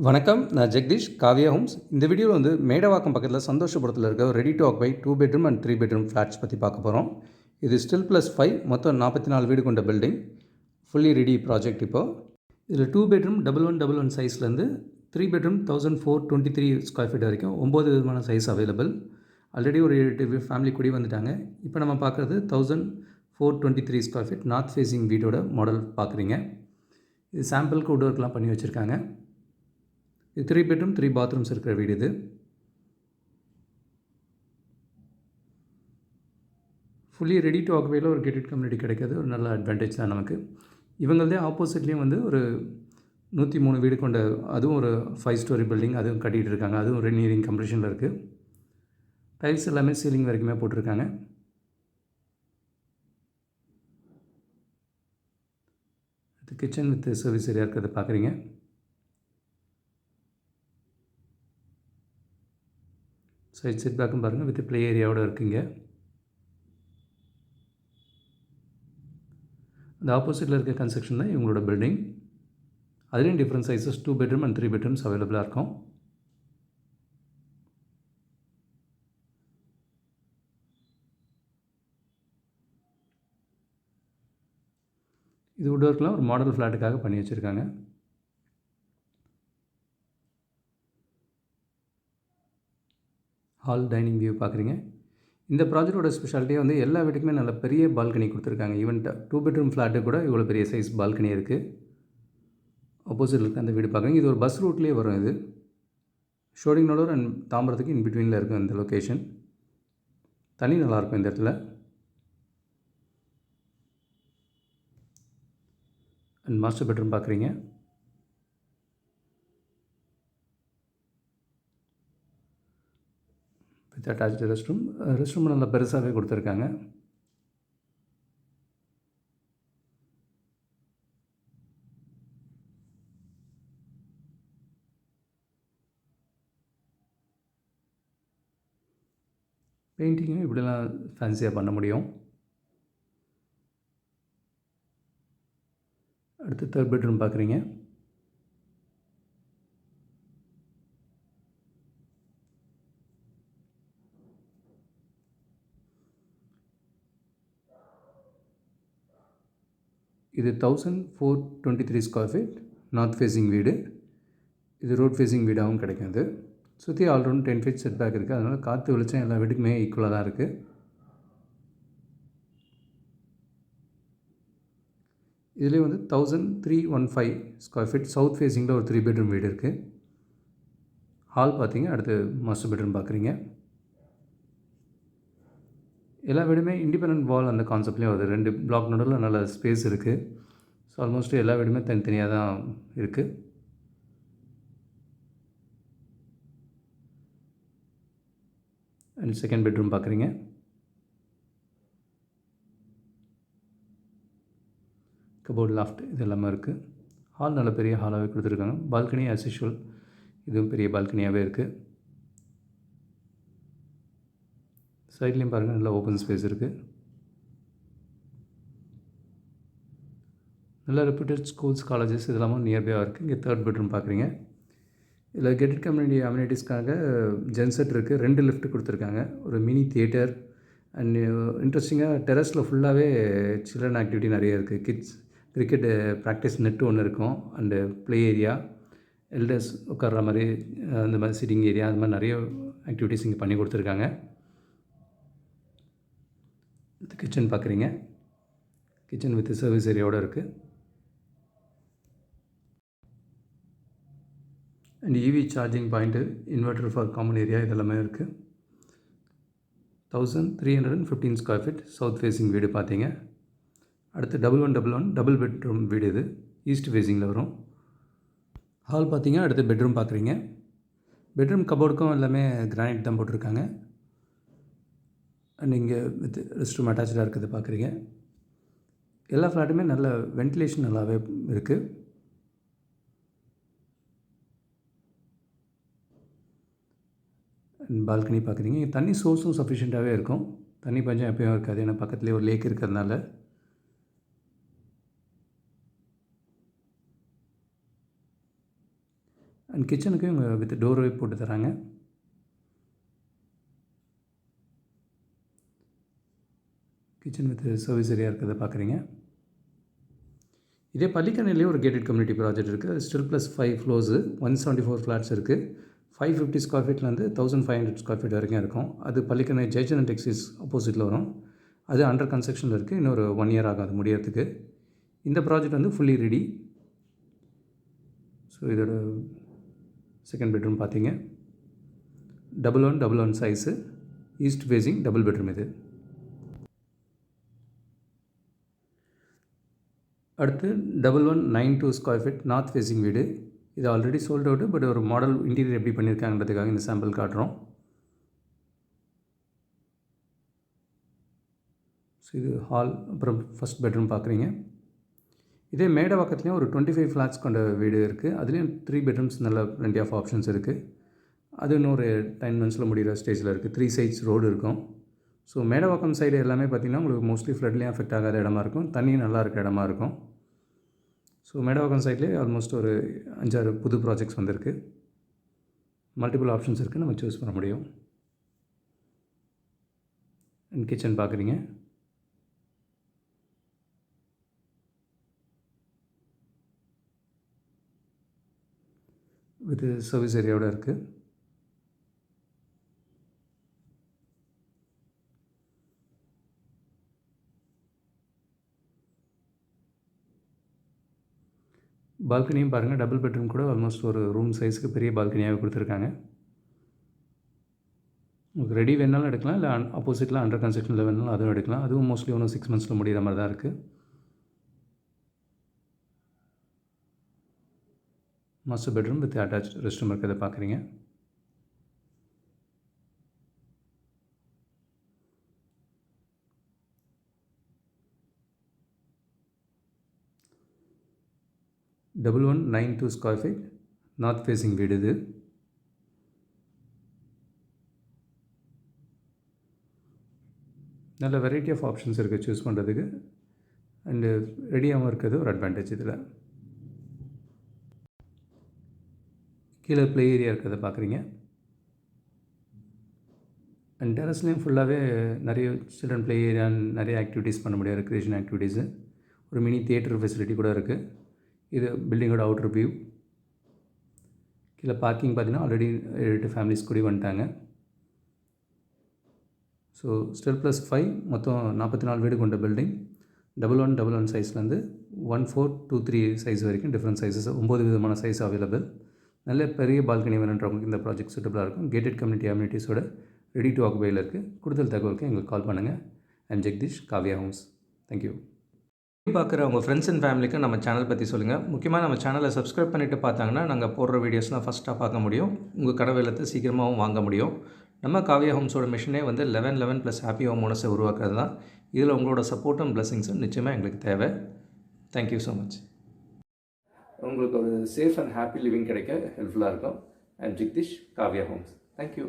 வணக்கம். நான் ஜெகதீஷ், காவியா ஹோம்ஸ். இந்த வீடியோவில் வந்து மேடவாக்கம் பக்கத்தில் சந்தோஷபுரத்தில் இருக்க ஒரு ready to occupy 2 bedroom and 3 bedroom flats பற்றி பார்க்க போகிறோம். இது ஸ்டில் +5 மொத்தம் 44 வீடு கொண்ட பில்டிங். ஃபுல்லி ரெடி ப்ராஜெக்ட் இப்போது. இதில் 2 பெட்ரூம் 1111 சைஸ்லேருந்து 3 பெட்ரூம் 1423 ஸ்கொயர் ஃபீட் வரைக்கும் 9 விதமான சைஸ் அவைலபிள். ஆல்ரெடி ஒரு 8 ஃபேமிலி குடி வந்துட்டாங்க. இப்போ நம்ம பார்க்குறது 1423 ஸ்கொயர் ஃபீட் நார்த் ஃபேஸிங் வீடோட மாடல் பார்க்குறீங்க. இது சாம்பிளுக்கு வுட் ஒர்க்லாம் பண்ணி வச்சுருக்காங்க. இது 3 பெட்ரூம் 3 பாத்ரூம்ஸ் இருக்கிற வீடு இது. ஃபுல்லி ரெடி டு ஆக்குபையில் ஒரு கேட்டட் கம்யூனிட்டி கிடைக்கிறது ஒரு நல்ல அட்வான்டேஜ் தான் நமக்கு. இவங்களதே ஆப்போசிட்லேயும் வந்து ஒரு 103 வீடு கொண்ட அதுவும் ஒரு 5 ஸ்டோரி பில்டிங் அதுவும் கட்டிகிட்டு இருக்காங்க. அதுவும் நியரிங் கம்ப்ளீஷனில் இருக்குது. டைல்ஸ் எல்லாமே சீலிங் வரைக்குமே போட்டிருக்காங்க. இது கிச்சன் வித் சர்வீஸ் ஏரியா இருக்கிறத பார்க்குறீங்க. சைட் செட் பேக்கும் பாருங்கள் வித் ப்ளே ஏரியாவோடு இருக்குங்க. அந்த ஆப்போசிட்டில் இருக்க கன்ஸ்ட்ரக்ஷன் தான் இவங்களோட பில்டிங். அதுலேயும் different sizes 2 bedroom and 3 bedrooms அவைலபிளாக இருக்கும். இது வுட் ஒர்க்லாம் ஒரு மாடல் ஃப்ளாட்டுக்காக பண்ணி வச்சுருக்காங்க. ஹால் டைனிங் வியூ பார்க்குறீங்க. இந்த ப்ராஜெக்டோட ஸ்பெஷாலிட்டியாக வந்து எல்லா வீட்டுக்குமே நல்ல பெரிய பால்கனி கொடுத்துருக்காங்க. ஈவன் 2 பெட்ரூம் ஃப்ளாட்டு கூட இவ்வளோ பெரிய சைஸ் பால்கனி இருக்குது. ஆப்போசிட்டில் இருக்க அந்த வீடு பார்க்குறீங்க. இது ஒரு பஸ் ரூட்லேயே வரும். இது ஷோடிங்நல்லூர் அண்ட் தாம்பரத்துக்கு இன்பிட்வீனில் இருக்கும் இந்த லொக்கேஷன். தண்ணி நல்லாயிருக்கும் இந்த இடத்துல. அண்ட் மாஸ்டர் பெட்ரூம் பார்க்குறீங்க. வித் அட்டாச்டு ரெஸ்ட் ரூம் நல்லா பெருசாகவே கொடுத்துருக்காங்க. பெயிண்டிங்கும் இப்படிலாம் ஃபேன்சியாக பண்ண முடியும். அடுத்து 3rd பெட்ரூம் பார்க்குறீங்க. இது 1423 ஸ்கொயர் ஃபீட் நார்த் ஃபேஸிங் வீடு. இது ரோட் ஃபேஸிங் வீடாகவும் கிடைக்கும். இது சுற்றி ஆல்ரவுண்ட் 10 ஃபீட் செட் பேக் இருக்குது. அதனால் காற்று வெளிச்சம் எல்லா வீட்டுக்குமே ஈக்குவலாக தான் இருக்குது. இதுலேயே வந்து 1315 ஸ்கொயர் ஃபீட் சவுத் ஃபேஸிங்கில் ஒரு 3 பெட்ரூம் வீடு இருக்குது. ஹால் பார்த்தீங்க. அடுத்து மாஸ்டர் பெட்ரூம் பார்க்குறீங்க. எல்லா வீடுமே இண்டிபெண்டன்ட் வால் அந்த கான்செப்ட்லேயும் வருது. 2 பிளாக் நடுவில் நல்ல ஸ்பேஸ் இருக்குது. ஸோ ஆல்மோஸ்ட் எல்லா வீடுமே தனித்தனியாக தான் இருக்குது. அண்ட் 2nd பெட்ரூம் பார்க்குறீங்க. கபோர்ட் லாஃப்ட் இது எல்லாமே இருக்குது. ஹால் நல்ல பெரிய ஹாலாகவே கொடுத்துருக்காங்க. பால்கனி ஆஸ் யூஷுவல் இதுவும் பெரிய பால்கனியாகவே இருக்குது. சைட்லேயும் பாருங்கள் நல்லா ஓப்பன் ஸ்பேஸ் இருக்குது. நல்ல ரெப்யூட்டட் ஸ்கூல்ஸ் காலேஜஸ் இதெல்லாமும் நியர்பையாக இருக்குது. இங்கே 3rd பெட்ரூம் பார்க்குறீங்க. இதில் கெட்டட் கம்யூனிட்டி அம்யூனிட்டிஸ்க்காக ஜென்செட் இருக்குது. 2 லிஃப்ட் கொடுத்துருக்காங்க. ஒரு மினி தியேட்டர் அண்ட் இன்ட்ரெஸ்டிங்காக டெரஸில் ஃபுல்லாகவே சில்ட்ரன் ஆக்டிவிட்டி நிறைய இருக்குது. கிட்ஸ் கிரிக்கெட் ப்ராக்டிஸ் நெட்டு ஒன்று இருக்கும். அண்டு ப்ளே ஏரியா எல்டர்ஸ் உட்கார்ற மாதிரி அந்த மாதிரி சிட்டிங் ஏரியா அந்த மாதிரி நிறைய ஆக்டிவிட்டீஸ் இங்கே பண்ணி கொடுத்துருக்காங்க. கிச்சன் பார்க்குறீங்க. கிச்சன் வித் சர்வீஸ் ஏரியாவோடு இருக்குது. And EV charging point inverter for common area இதெல்லாமே இருக்குது. 1315 ஸ்கொயர் ஃபீட் சவுத் ஃபேஸிங் வீடு பார்த்தீங்க. அடுத்து 1111 டபுள் பெட்ரூம் வீடு. இது ஈஸ்ட் ஃபேஸிங்கில் வரும். ஹால் பார்த்தீங்க. அடுத்து பெட்ரூம் பார்க்குறீங்க. பெட்ரூம் கபோர்டுக்கும் எல்லாமே கிரானைட் தான் போட்டிருக்காங்க. அண்ட் இங்கே வித் ரெஸ்ட் ரூம் அட்டாச்சாக இருக்குது பார்க்குறீங்க. எல்லா ஃப்ளாட்டுமே நல்ல வென்டிலேஷன் நல்லாவே இருக்குது. அண்ட் பால்கனி பார்க்குறீங்க. இங்கே தண்ணி சோர்ஸும் சஃபிஷியண்ட்டாகவே இருக்கும். தண்ணி பஞ்சம் எப்பயும் இருக்காது. ஏன்னா பக்கத்துலேயே ஒரு லேக் இருக்கிறதுனால. அண்ட் கிச்சனுக்கு இவங்க வித் டோர்வே போட்டு தராங்க. கிச்சன் வித் சர்வீஸ் ஏரியா இருக்கிறத பார்க்குறீங்க. இதே பள்ளிக்கரணையிலே ஒரு கேட்டட் கம்யூனிட்டி ப்ராஜெக்ட் இருக்குது. அது ஸ்டில் ப்ளஸ் 5 ஃப்ளோர்ஸு 174 ஃப்ளாட்ஸ் இருக்குது. 550 ஸ்கொயர் ஃபீட்லேருந்து 1500 ஸ்கொயர் ஃபீட் வரைக்கும் இருக்கும். அது பள்ளிக்கரணை ஜெயச்சந்திரன் டெக்ஸ்டைல்ஸ் ஆப்போசிட்டில் வரும். அது அண்டர் கன்ஸ்ட்ரக்ஷனில் இருக்குது. இன்னொரு 1 இயர் ஆகும் அது முடியறதுக்கு. இந்த ப்ராஜெக்ட் வந்து ஃபுல்லி ரெடி. ஸோ இதோட செகண்ட் பெட்ரூம் பார்த்தீங்க. 1111 size, east facing double bedroom இது. அடுத்து 1192 ஸ்கொயர் ஃபீட் நார்த் ஃபேஸிங் வீடு. இது ஆல்ரெடி சோல்ட் அவுட்டு. பட் ஒரு மாடல் இன்டீரியர் எப்படி பண்ணியிருக்காங்கன்றதுக்காக இந்த சாம்பிள் காட்டுறோம். ஸோ இது ஹால், அப்புறம் ஃபஸ்ட் பெட்ரூம் பார்க்குறீங்க. இதே மேடவாக்கத்துலேயும் ஒரு 25 ஃப்ளாட்ஸ் கொண்ட வீடு இருக்குது. அதுலேயும் 3 பெட்ரூம்ஸ் நல்ல plenty ஆஃப் ஆப்ஷன்ஸ் இருக்குது. அது இன்னொரு 10 மந்த்ஸில் முடிகிற ஸ்டேஜில் இருக்குது. 3 சைட்ஸ் ரோடு இருக்கும். ஸோ மேடவாக்கம் சைடு எல்லாமே பார்த்திங்கன்னா உங்களுக்கு மோஸ்ட்லி ஃப்ளட்லேயும் அஃபெக்ட் ஆகாத இடமா இருக்கும். தண்ணியும் நல்லா இருக்க இடமா இருக்கும். ஸோ மேடவாக்கம் சைட்லேயே ஆல்மோஸ்ட் ஒரு 5-6 புது ப்ராஜெக்ட்ஸ் வந்திருக்கு. மல்டிபிள் ஆப்ஷன்ஸ் இருக்குது, நம்ம சூஸ் பண்ண முடியும். அண்ட் கிச்சன் பார்க்குறீங்க. வித் சர்வீஸ் ஏரியாவோட இருக்குது. பால்கனியும் பாருங்கள். டபுள் பெட்ரூம் கூட ஆல்மோஸ்ட் ஒரு ரூம் சைஸுக்கு பெரிய பால்கனியாகவே கொடுத்துருக்காங்க. உங்களுக்கு ரெடி வேணாலும் எடுக்கலாம், இல்லை ஆப்போசிட்டில் அண்டர் கன்ஸ்ட்ரக்ஷனில் வேணாலும் அதுவும் எடுக்கலாம். அதுவும் மோஸ்ட்லி ஒன்றும் 6 மந்த்ஸில் முடிகிற மாதிரி தான் இருக்குது. Master bedroom with attach restroom இருக்கிறத பார்க்குறீங்க. Double 1192 square feet north facing வீடு இது. நல்ல வெரைட்டி ஆஃப் ஆப்ஷன்ஸ் இருக்குது சூஸ் பண்ணுறதுக்கு. அண்டு ரெடியாகவும் இருக்கிறது ஒரு அட்வான்டேஜ் இதில். கீழே ப்ளே ஏரியா இருக்கிறத பார்க்குறீங்க. அண்ட் டெரஸ்லேயும் ஃபுல்லாகவே நிறைய சில்ட்ரன் ப்ளே ஏரியா, நிறைய ஆக்டிவிட்டீஸ் பண்ண முடியாது, ரெக்ரியேஷன் ஆக்டிவிட்டீஸு. ஒரு மினி தியேட்டர் ஃபெசிலிட்டி கூட இருக்குது. இது பில்டிங்கோட அவுட்டர் வியூ. கீழே பார்க்கிங் பார்த்தீங்கன்னா ஆல்ரெடி 8 ஃபேமிலிஸ் கூடி வந்துட்டாங்க. ஸோ ஸ்டில் ப்ளஸ் 5 மொத்தம் 44 வீடு கொண்ட பில்டிங். 1111 சைஸ்லேருந்து 1423 சைஸ் வரைக்கும் டிஃப்ரெண்ட் சைஸஸ், 9 விதமான சைஸ் அவைலபிள். நல்ல பெரிய பால்கனி வேணுன்றவங்களுக்கு இந்த ப்ராஜெக்ட் சூட்டபுளாக இருக்கும். கேட்டட் கம்யூனிட்டி அம்யூனிட்டிஸோட ரெடி டு ஆக்குபையில் இருக்குது. கூடுதல் தகவலுக்கு எங்களுக்கு கால் பண்ணுங்கள். I'm Jagadish, Kavya homes. Thank you. பார்க்குற உங்கள் ஃப்ரெண்ட்ஸ் அண்ட் ஃபேமிலிக்கு நம்ம சேனல் பற்றி சொல்லுங்கள். முக்கியமாக நம்ம சேனலை சப்ஸ்கிரைப் பண்ணிவிட்டு பார்த்தாங்கன்னா நாங்கள் போடுற வீடியோஸ்லாம் ஃபஸ்ட்டாக பார்க்க முடியும். உங்கள் கனவு இல்லத்தை சீக்கிரமாகவும் வாங்க முடியும். நம்ம காவ்யா ஹோம்ஸோட மிஷனே வந்து 1111 + ஹாப்பி ஹோம் ஓனர்ஸை உருவாக்குறது தான். இதில் உங்களோட சப்போர்ட்டும் பிளஸிங்ஸும் நிச்சயமாக எங்களுக்கு தேவை. Thank you so much. உங்களுக்கு ஒரு சேஃப் அண்ட் ஹாப்பி லிவிங் கிடைக்க ஹெல்ப்ஃபுல்லாக இருக்கும். I'm Jagadish, Kavya homes. Thank you.